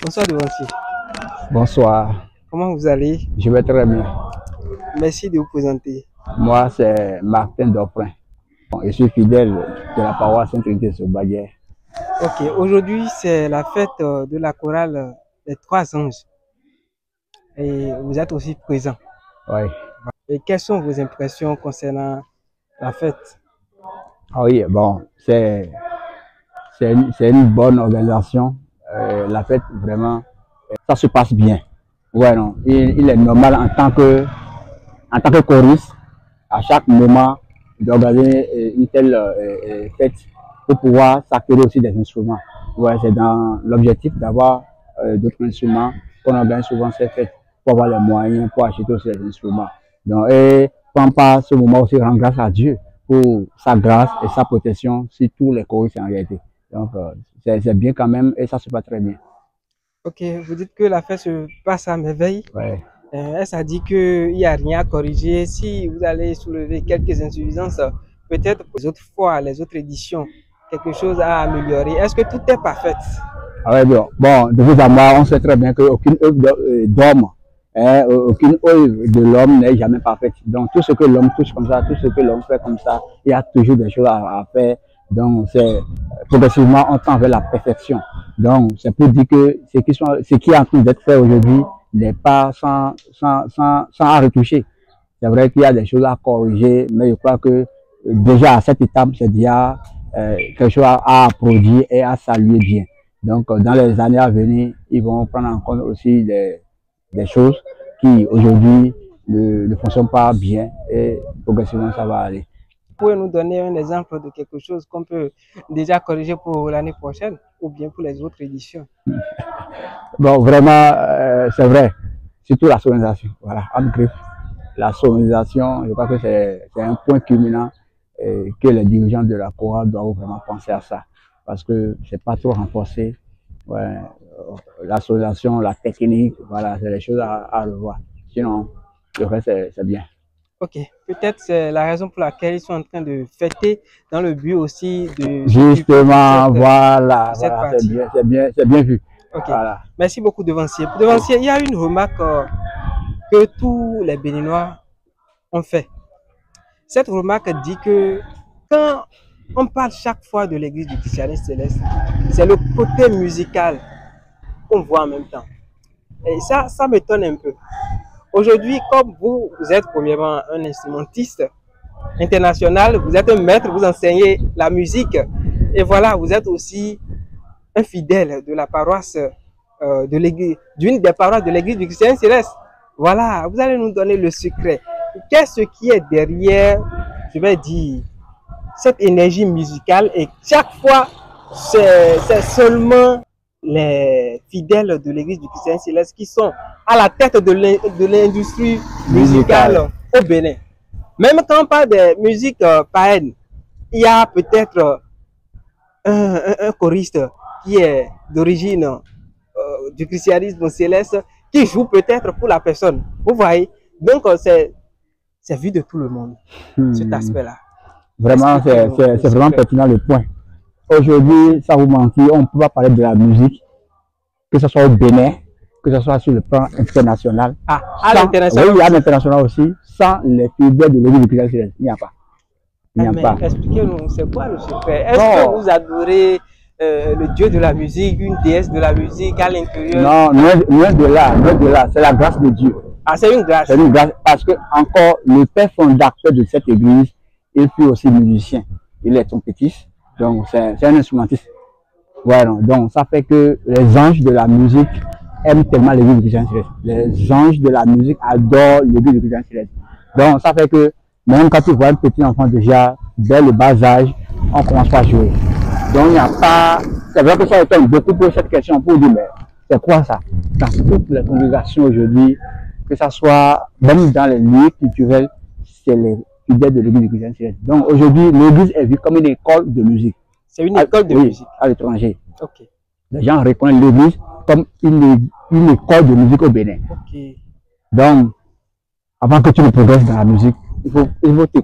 Bonsoir Devancier. Bonsoir. Comment vous allez? Je vais très bien. Merci de vous présenter. Moi, c'est Martin Doprin. Je suis fidèle de la paroisse Sainte-Trinité-sur-Badière. Ok, aujourd'hui c'est la fête de la chorale des Trois Anges. Et vous êtes aussi présent. Oui. Et quelles sont vos impressions concernant la fête? Ah oui, bon, c'est une bonne organisation. La fête, vraiment, ça se passe bien. Ouais, non. Il est normal en tant que choriste, à chaque moment, d'organiser une telle fête pour pouvoir s'acquérir aussi des instruments. Ouais, c'est dans l'objectif d'avoir d'autres instruments qu'on organise souvent ces fêtes pour avoir les moyens pour acheter aussi les instruments. Donc, et prend pas ce moment aussi rendre grâce à Dieu pour sa grâce et sa protection sur tous les choristes en réalité. Donc, c'est bien quand même et ça se passe très bien. Ok, vous dites que la fête se passe à merveille. Ouais. Est-ce à dire qu'il n'y a rien à corriger? Si vous allez soulever quelques insuffisances, peut-être pour les autres fois, les autres éditions, quelque chose à améliorer. Est-ce que tout est parfait? Ah ouais, bon, de vous à moi, on sait très bien qu'aucune œuvre d'homme, aucune œuvre de l'homme n'est jamais parfaite. Donc, tout ce que l'homme touche comme ça, tout ce que l'homme fait comme ça, il y a toujours des choses à faire. Donc, c'est progressivement, on tend vers la perfection. Donc, c'est pour dire que ce qui est en train d'être fait aujourd'hui n'est pas sans à retoucher. C'est vrai qu'il y a des choses à corriger, mais je crois que déjà à cette étape, c'est déjà quelque chose à applaudir et à saluer bien. Donc, dans les années à venir, ils vont prendre en compte aussi des choses qui aujourd'hui ne fonctionnent pas bien et progressivement ça va aller. Vous pouvez nous donner un exemple de quelque chose qu'on peut déjà corriger pour l'année prochaine ou bien pour les autres éditions? Bon, vraiment, c'est vrai. Surtout la sonorisation. Voilà, en griffe. La sonorisation, je crois que c'est un point culminant que les dirigeants de la chorale doivent vraiment penser à ça. Parce que c'est pas trop renforcé. Ouais, la sonorisation, la technique, voilà, c'est des choses à revoir. Sinon, le reste, c'est bien. Ok, peut-être c'est la raison pour laquelle ils sont en train de fêter dans le but aussi de... Justement, voilà, c'est bien vu. Ok, voilà. Merci beaucoup Devancier. Devancier, il y a une remarque que tous les Béninois ont fait. Cette remarque dit que quand on parle chaque fois de l'église du christianisme céleste, c'est le côté musical qu'on voit en même temps. Et ça m'étonne un peu. Aujourd'hui, comme vous êtes premièrement un instrumentiste international, vous êtes un maître, vous enseignez la musique, et voilà, vous êtes aussi un fidèle de la paroisse de l'église, d'une des paroisses de l'église du christianisme céleste. Voilà, vous allez nous donner le secret. Qu'est-ce qui est derrière, je vais dire, cette énergie musicale, et chaque fois, c'est seulement les fidèles de l'église du christianisme céleste qui sont à la tête de l'industrie musicale au Bénin. Même quand on parle de musique païenne, il y a peut-être un choriste qui est d'origine du christianisme céleste qui joue peut-être pour la personne. Vous voyez? Donc c'est vu de tout le monde, cet aspect-là. Vraiment, c'est vraiment pertinent le point. Aujourd'hui, ça vous mentir, on ne peut pas parler de la musique, que ce soit au Bénin, que ce soit sur le plan international. Ah, à l'international. Oui, à l'international aussi, sans les fidèles de l'église du christianisme céleste. Il n'y a pas. Il n'y a pas. Expliquez-nous, c'est quoi le secret? Est-ce que vous adorez le dieu de la musique, une déesse de la musique à l'intérieur? Non, loin de là, c'est la grâce de Dieu. Ah, c'est une grâce. C'est une grâce parce que encore le père fondateur de cette église, il fut aussi musicien. Il est trompettiste, donc c'est un instrumentiste. Voilà, donc ça fait que les anges de la musique aiment tellement l'église du christianisme céleste. Les anges de la musique adorent l'église du christianisme céleste. Donc ça fait que même quand tu vois un petit enfant déjà, dès le bas âge, on commence pas à jouer. Donc il n'y a pas... C'est vrai que ça étonne beaucoup pour cette question, pour dire, mais c'est quoi ça? Dans toutes les congrégations aujourd'hui, que ce soit même dans les lieux culturels, c'est les fidèles de l'église du christianisme céleste. Donc aujourd'hui, l'église est vue comme une école de musique. C'est une école de musique à l'étranger. Okay. Les gens reconnaissent l'église comme une école de musique au Bénin. Okay. Donc, avant que tu ne progresses dans la musique, il faut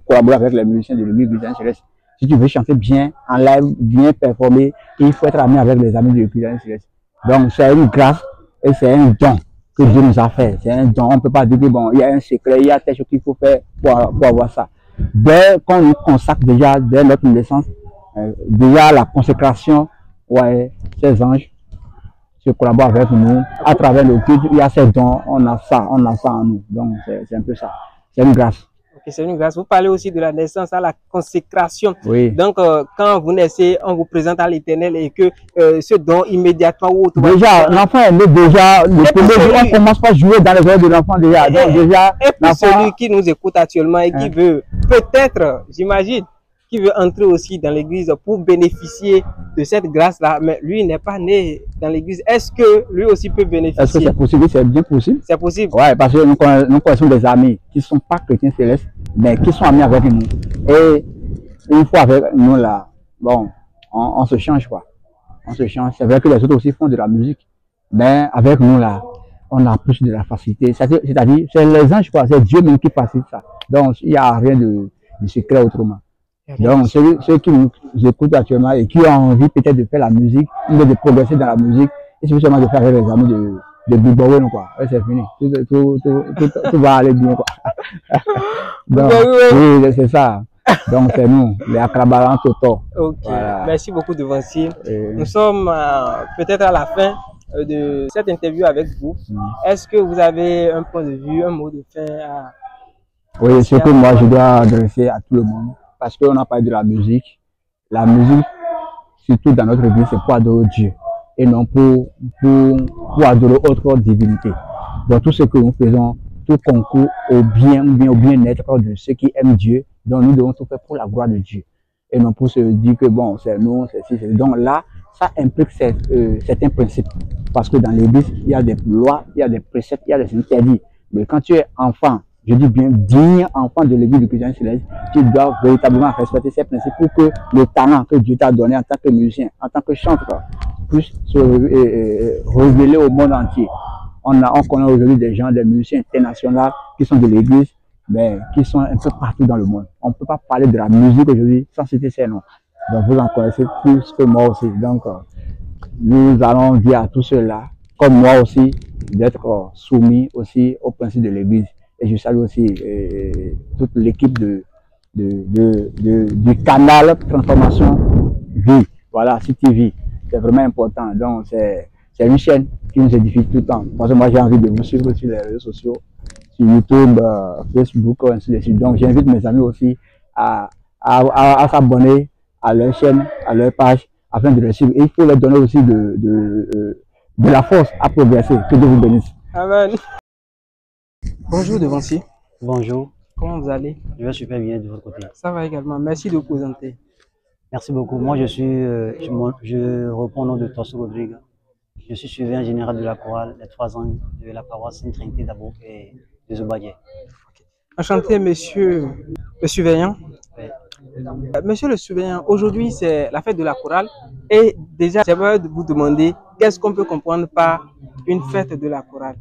collaborer avec les musiciens de l'église Christian Céleste. Si tu veux chanter bien, en live, bien performer, il faut être ami avec les amis de Christian Céleste. Donc, c'est une grâce et c'est un don que Dieu nous a fait. C'est un don. On ne peut pas dire que bon, il y a un secret, il y a telle chose qu'il faut faire pour avoir ça. Dès qu'on nous consacre déjà, dès notre naissance, déjà la consécration, ouais, ces anges se collaborent avec nous. À travers le culte, il y a ces dons, on a ça en nous. Donc, c'est un peu ça. C'est une grâce. Okay, c'est une grâce. Vous parlez aussi de la naissance à la consécration. Oui. Donc, quand vous naissez, on vous présente à l'Éternel et que ce don immédiatement ou automatiquement... Déjà, l'enfant est né déjà, le premier jour, on commence pas à jouer dans les oreilles de l'enfant déjà. Donc, déjà, et pour celui qui nous écoute actuellement et qui veut peut-être, j'imagine, qui veut entrer aussi dans l'église pour bénéficier de cette grâce-là, mais lui n'est pas né dans l'église. Est-ce que lui aussi peut bénéficier? Est-ce que c'est possible? C'est bien possible. C'est possible. Ouais, parce que nous connaissons des amis qui ne sont pas chrétiens célestes, mais qui sont amis avec nous. Et une fois avec nous là, bon, on se change quoi. On se change. C'est vrai que les autres aussi font de la musique, mais avec nous là, on a plus de la facilité. C'est-à-dire, c'est les anges quoi, c'est Dieu même qui facilite ça. Donc, il n'y a rien de secret autrement. Donc, ceux qui nous écoutent actuellement et qui ont envie peut-être de faire la musique, ou de progresser dans la musique, il suffit seulement de faire avec les amis de Big Bowen, quoi. Ouais, c'est fini. Tout va aller bien, quoi. Donc, oui, c'est ça. Donc, c'est nous, les Akrabalan Toto. Ok, voilà. Merci beaucoup, Devancy. Nous sommes peut-être à la fin de cette interview avec vous. Est-ce que vous avez un point de vue, un mot de fin à... Oui, ce que moi, je dois adresser à tout le monde. Parce qu'on a parlé de la musique. La musique, surtout dans notre église, c'est pour adorer Dieu et non pour adorer autre divinité. Donc tout ce que nous faisons, tout concourt au bien-être de ceux qui aiment Dieu. Donc nous devons tout faire pour la gloire de Dieu. Et non pour se dire que bon, c'est nous, c'est ci, c'est... Donc là, ça implique certains principes. Parce que dans l'église, il y a des lois, il y a des préceptes, il y a des interdits. Mais quand tu es enfant, je dis bien digne enfant de l'église du Christian Céleste, tu dois véritablement respecter ces principes pour que le talent que Dieu t'a donné en tant que musicien, en tant que chanteur, puisse se révéler au monde entier. On connaît aujourd'hui des gens, des musiciens internationaux qui sont de l'église, mais qui sont un peu partout dans le monde. On ne peut pas parler de la musique aujourd'hui sans citer ces noms. Donc vous en connaissez plus que moi aussi. Donc nous allons dire à tous ceux-là, comme moi aussi, d'être soumis aussi aux principes de l'église. Et je salue aussi toute l'équipe du canal Transformation Vie. Voilà, CTV. C'est vraiment important. Donc, c'est une chaîne qui nous édifie tout le temps. Parce que moi, j'ai envie de vous suivre sur les réseaux sociaux, sur YouTube, Facebook, ainsi de suite. Donc, j'invite mes amis aussi à s'abonner à leur chaîne, à leur page, afin de les suivre. Et il faut leur donner aussi de la force à progresser. Que Dieu vous bénisse. Amen. Bonjour Devancy. Bonjour. Comment vous allez? Je vais super bien de votre côté. Ça va également. Merci de vous présenter. Merci beaucoup. Moi, je reprends au nom de Torso Rodrigue. Je suis surveillant général de la chorale les 3 ans de la paroisse Sainte-Trinité d'Abo et de Zobadier. Enchanté, monsieur le surveillant. Oui. Monsieur le surveillant, aujourd'hui c'est la fête de la chorale et déjà j'aimerais vous demander qu'est-ce qu'on peut comprendre par une fête de la chorale?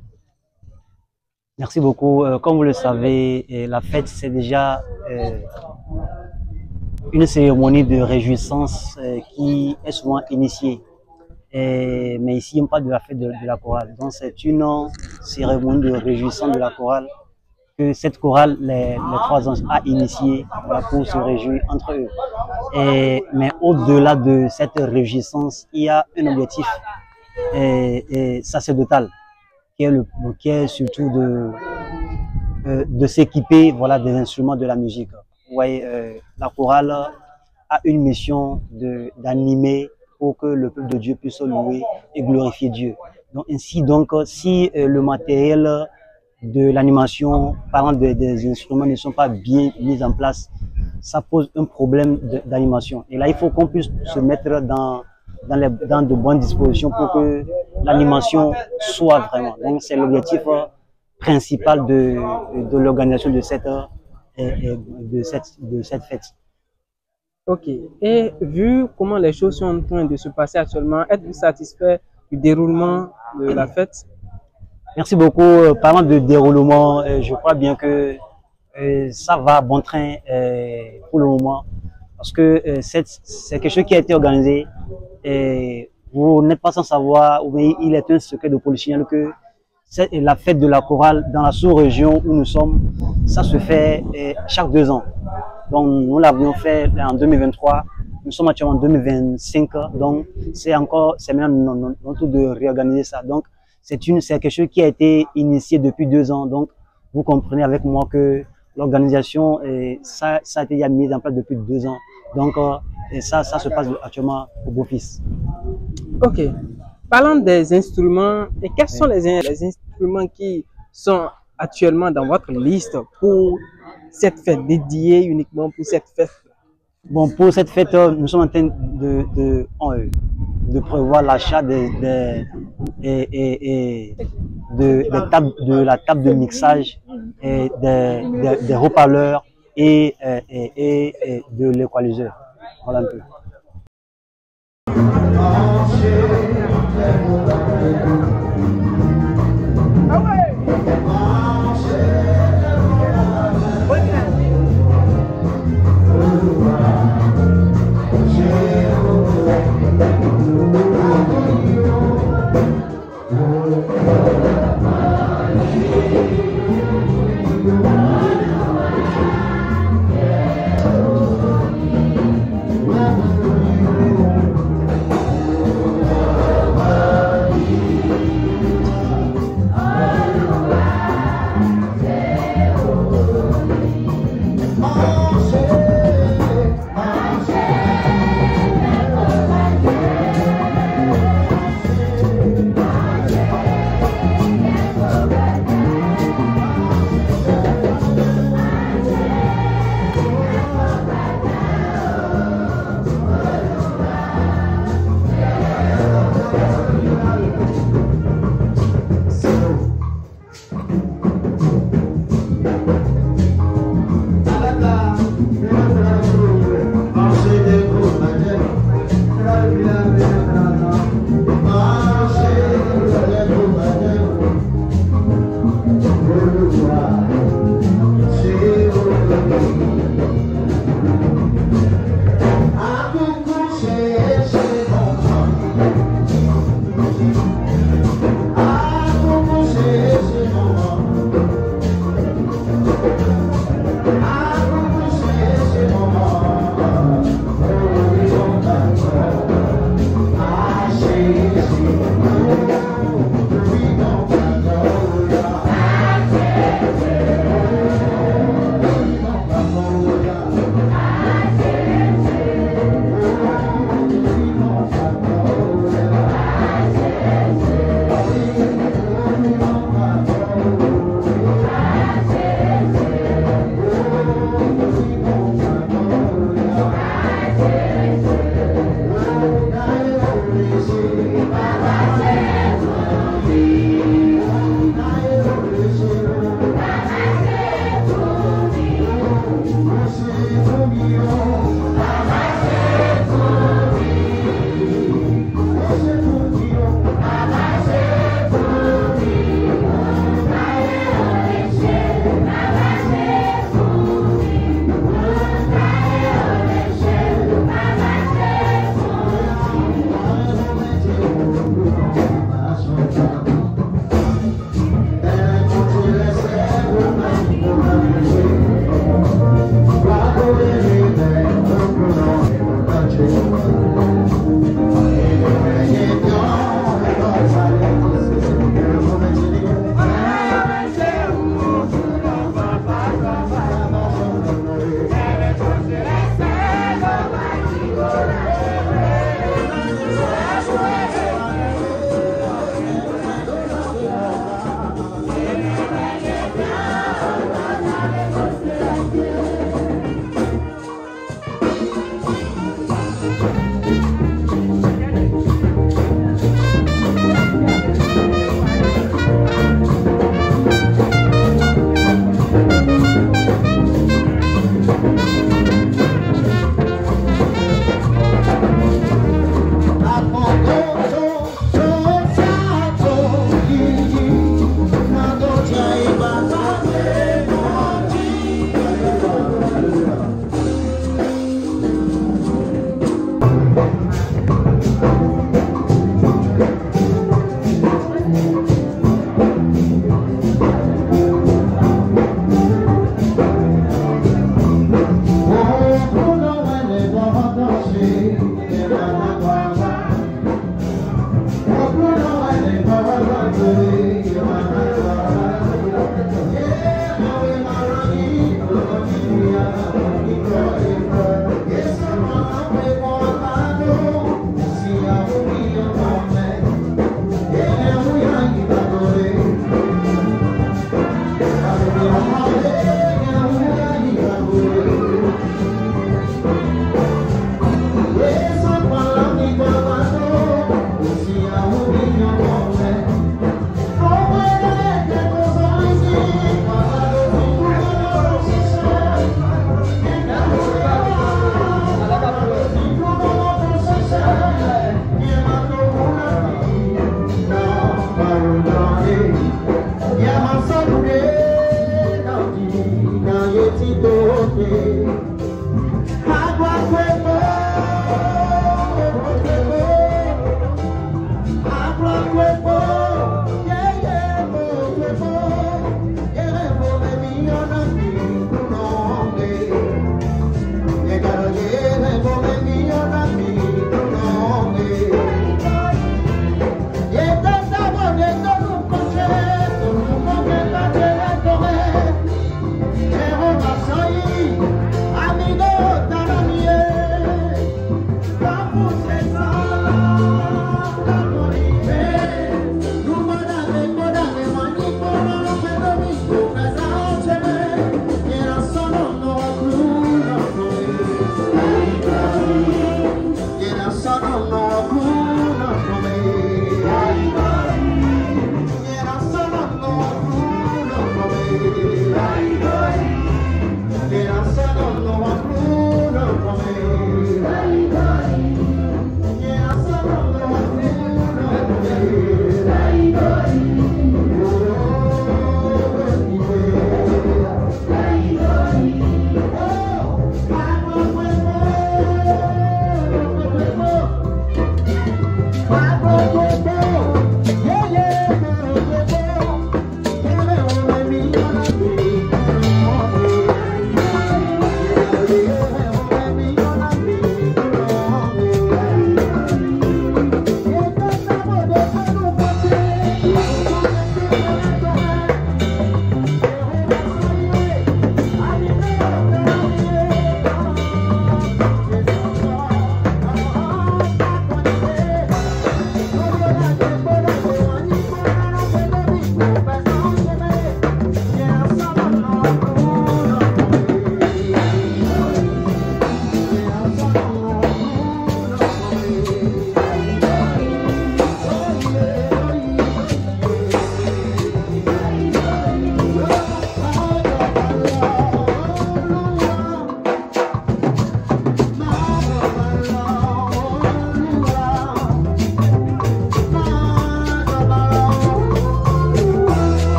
Merci beaucoup. Comme vous le savez, la fête c'est déjà une cérémonie de réjouissance qui est souvent initiée. Mais ici on parle de la fête de la chorale. Donc c'est une cérémonie de réjouissance de la chorale que cette chorale, les 3 ans, a initié pour se réjouir entre eux. Mais au-delà de cette réjouissance, il y a un objectif sacerdotal qui est surtout de s'équiper, voilà, des instruments de la musique. Vous voyez, la chorale a une mission d'animer pour que le peuple de Dieu puisse louer et glorifier Dieu. Donc ainsi, si le matériel de l'animation, par exemple des instruments ne sont pas bien mis en place, ça pose un problème d'animation. Et là, il faut qu'on puisse se mettre dans de bonnes dispositions pour que l'animation soit vraiment. Donc, c'est l'objectif principal de l'organisation de cette fête. Ok. Et vu comment les choses sont en train de se passer actuellement, êtes-vous satisfait du déroulement de la fête? Merci beaucoup. Parlant de déroulement, je crois bien que ça va bon train pour le moment. Parce que c'est quelque chose qui a été organisé. Et vous n'êtes pas sans savoir, mais il est un secret de polichinelle que la fête de la chorale dans la sous-région où nous sommes, ça se fait chaque 2 ans. Donc nous l'avions fait en 2023, nous sommes actuellement en 2025, donc c'est maintenant notre tour de réorganiser ça. Donc c'est quelque chose qui a été initié depuis 2 ans. Donc vous comprenez avec moi que l'organisation, ça a été mis en place depuis 2 ans. Donc ça se passe actuellement au Beau-Fils. Ok. Parlant des instruments, et quels sont les instruments qui sont actuellement dans votre liste pour cette fête, dédiée uniquement pour cette fête? Bon, pour cette fête, nous sommes en train de prévoir l'achat de la table de mixage, et des haut-parleurs et de l'équaliseur. Voilà un peu.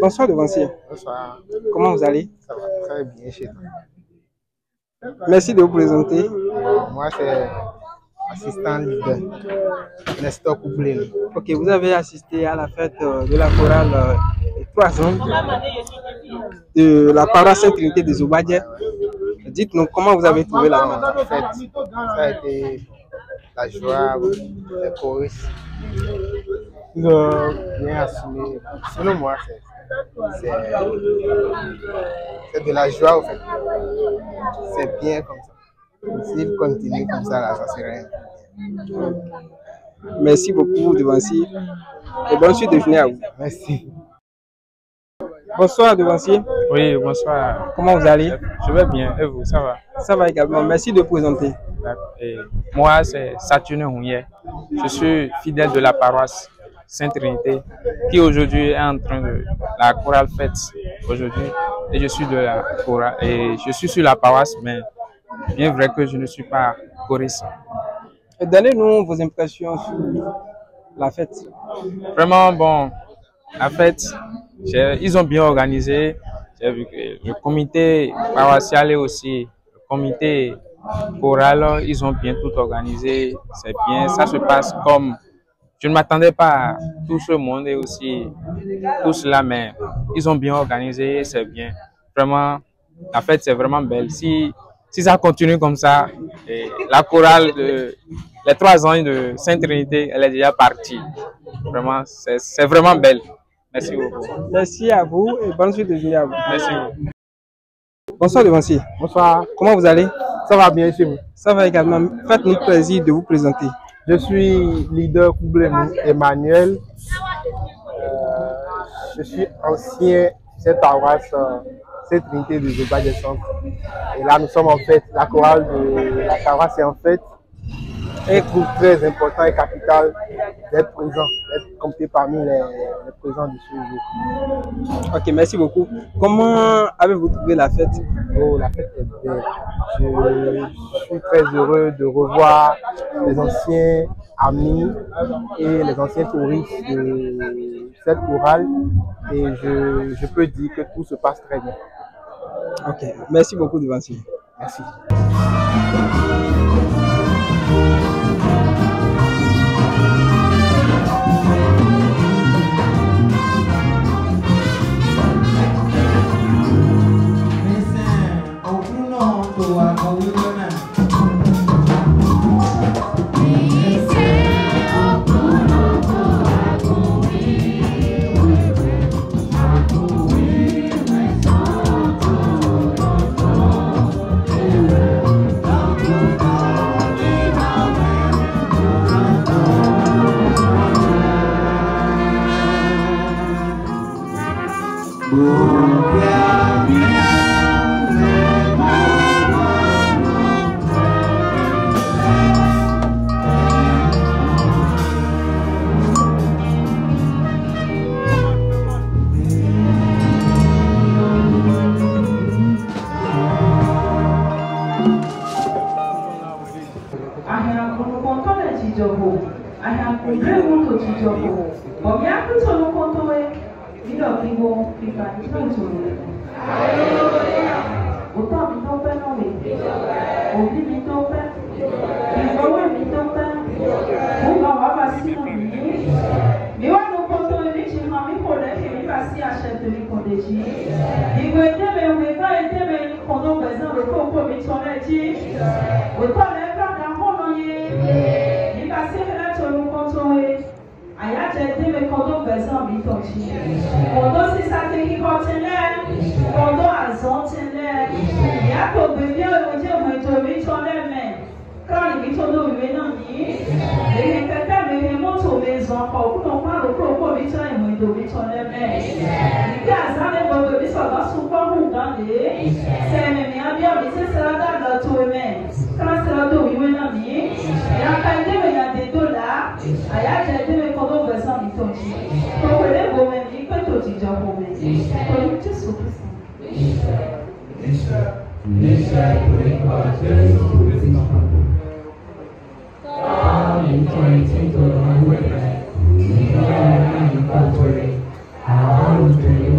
Bonsoir devancier. Bonsoir. Comment vous allez? Ça va très bien chez toi. Merci de vous présenter. Moi, c'est assistant leader, Nestor Koublé. Ok, vous avez assisté à la fête de la chorale 3 ans de la paroisse Sainte-Trinité des Obadieh. Dites-nous comment vous avez trouvé la fête. Ça a été la joie, les choristes. Ils ont bien assumé. Selon moi, c'est de la joie au fait. C'est bien comme ça. S'ils continuent comme ça, là, ça serait rien. Merci beaucoup, devancier. Et bonne suite de journée à vous. Merci. Bonsoir, devancier. Oui, bonsoir. Comment vous allez? Je vais bien. Et vous, ça va? Ça va également. Merci de vous présenter. Et moi, c'est Saturne Hounier. Je suis fidèle de la paroisse Sainte-Trinité qui aujourd'hui est en train de la chorale fête aujourd'hui. Et je suis de la chorale et je suis sur la paroisse, mais bien vrai que je ne suis pas choriste. Donnez-nous vos impressions sur la fête. Vraiment, bon, la fête, ils ont bien organisé. J'ai vu que le comité paroissial et aussi le comité choral, ils ont bien tout organisé. C'est bien, ça se passe comme... Je ne m'attendais pas à tout ce monde et aussi tout cela, mais ils ont bien organisé, c'est bien. Vraiment, la fête, c'est vraiment belle. Si ça continue comme ça, la chorale de les 3 ans de Sainte-Trinité, elle est déjà partie. Vraiment, c'est vraiment belle. Merci beaucoup. Merci à vous et bonne suite de journée à vous. Merci beaucoup. Bonsoir, devancier. Bonsoir. Comment vous allez? Ça va bien chez vous? Ça va également. Faites-nous plaisir de vous présenter. Je suis leader Koublé Emmanuel. Je suis ancien de cette paroisse cette Trinité de Obadieh Centre. Et là, nous sommes en fait, la chorale de la paroisse est en fait un groupe très important et capital d'être présent, d'être compté parmi les présents de ce jour. Ok, merci beaucoup. Comment avez-vous trouvé la fête? Oh, la fête est belle. Je suis très heureux de revoir les anciens amis et les anciens touristes de cette chorale et je peux dire que tout se passe très bien. Ok, merci beaucoup, devancier. Merci.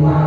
I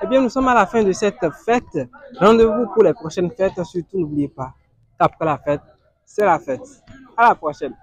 Eh bien, nous sommes à la fin de cette fête. Rendez-vous pour les prochaines fêtes. Surtout, n'oubliez pas qu'après la fête, c'est la fête. À la prochaine.